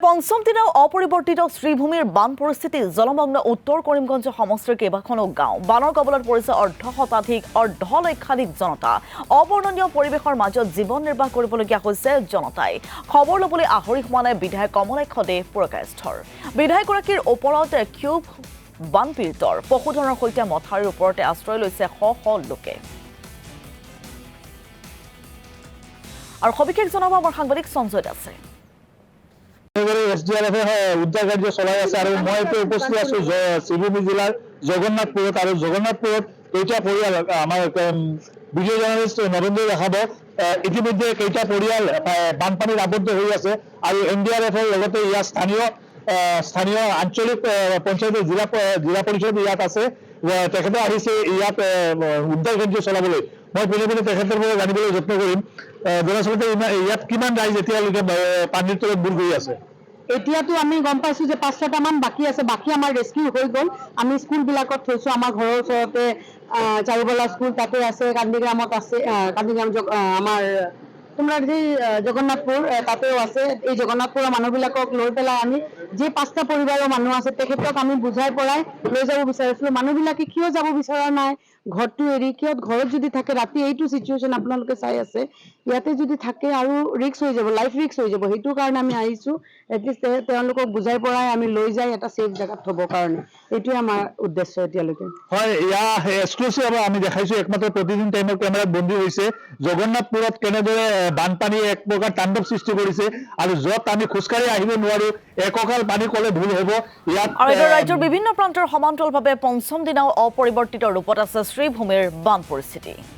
পঞ্চম দিনাও অপৰিবৰ্তিত শ্ৰীভূমিৰ বান পৰিস্থিতি জলমগ্ন উত্তৰ কৰিমগঞ্জ সমষ্টিৰ কেইবাখনো গাঁও বানৰ কবলত পৰিছে অৰ্ধলক্ষাধিক জনতা অবৰ্ণনীয় পৰিৱেশৰ মাজত জীৱন নিৰ্বাহ কৰিবলগীয়া হৈছে জনতাই খবৰ ল'বলৈ আহৰি হোৱা নাই বিধায়ক কমলাক্ষ দে পুৰকায়স্থৰ বিধায়কগৰাকীৰ ওপৰত ক্ষোভ বানপীড়িতৰ পশুধনৰ সৈতে মথাউৰিৰ ওপৰতে আশ্ৰয় লৈছে শ শ লোকে আৰু সবিশেষ জনাব আমাৰ সাংবাদিক সঞ্জয় দাসে SDRF উদ্ধাৰ কাৰ্য চলাই আছে আৰু মই উপস্থিত আছো শ্ৰীভূমি জিলাৰ জগন্নাথপুৰত আৰু জগন্নাথপুৰত কেইটা পৰিয়াল আমাৰ ভিডিঅ' জাৰ্নেলিষ্ট নৰেন্দ্ৰ দেখাব ইতিমধ্যে কেইটা পৰিয়াল বানপানীত আবদ্ধ হৈ আছে আৰু NDRFৰ লগতে ইয়াত স্থানীয় আঞ্চলিক পঞ্চায়তৰ জিলা পৰিষদ ইয়াত আছে তেখেতে আহিছে ইয়াত উদ্ধাৰ কাৰ্য চলাবলৈ মই পোনে পোনে তেখেতৰ পৰা জানিবলৈ যত্ন কৰিম দৰাচলতে ইয়াত কিমান ৰাইজ এতিয়ালৈকে পানীৰ তলত বুৰ গৈ আছে এতিয়াতো আমি গম পাইছো যে 5-6টা মান বাকি আছে বাকি আমাৰ ৰেস্কিউ হৈ গ'ল আমি স্কুলবিলাকত থৈছো আমাৰ ঘৰৰ ওচৰতে চাৰিবলা স্কুল তাতে আছে কান্দিগ্ৰামত আছে কান্দিগ্ৰাম আমাৰ তোমাৰ যে জগন্নাথপুৰ তাতেও আছে এই জগন্নাথপুৰৰ মানুহবিলাকক লৈ পেলাই আমি যে 5টা পৰিবাৰৰ মানুহ আছে তেখেতক আমি বুজাই পৰাই লৈ যাব বিচাৰিছিলো মানুহবিলাকে কিয় যাব বিচৰা নাই ঘৰটো এৰি কিয় ঘৰত যদি থাকে ৰাতি এইটো সিচুৱেশ্যন আপোনালোকে চাই আছে ইয়াতে যদি থাকে আৰু ৰিস্ক হৈ যাব লাইফ ৰিস্ক হৈ যাব সেইটো কাৰণে আমি আহিছো এটলিষ্ট তেওঁলোকক বুজাই পৰাই আমি লৈ যাই এটা সেফ জায়গাত থব কাৰণে এইটোৱে আমাৰ উদ্দেশ্য এতিয়ালৈকে হয় ইয়া এক্সক্লুসিভ আমি দেখাইছো একমাত্ৰ প্ৰতিদিন টাইমৰ কেমেৰাত বন্দী হৈছে জগন্নাথপুৰত কেনেদৰে বানপানী এক প্ৰকাৰ তাণ্ডৱ সৃষ্টি কৰিছে আৰু যত আমি খোজকাঢ়ি আহিব নোৱাৰো এককাল পানী কলে ভুল হ'ব ইয়াত আৰু এটা ৰাজ্যৰ বিভিন্ন প্ৰান্তৰ সমান্তৰালভাৱে পঞ্চম দিনাও অপৰিৱৰ্তিত ৰূপত আছে শ্ৰীভূমিৰ বান পৰিস্থিতি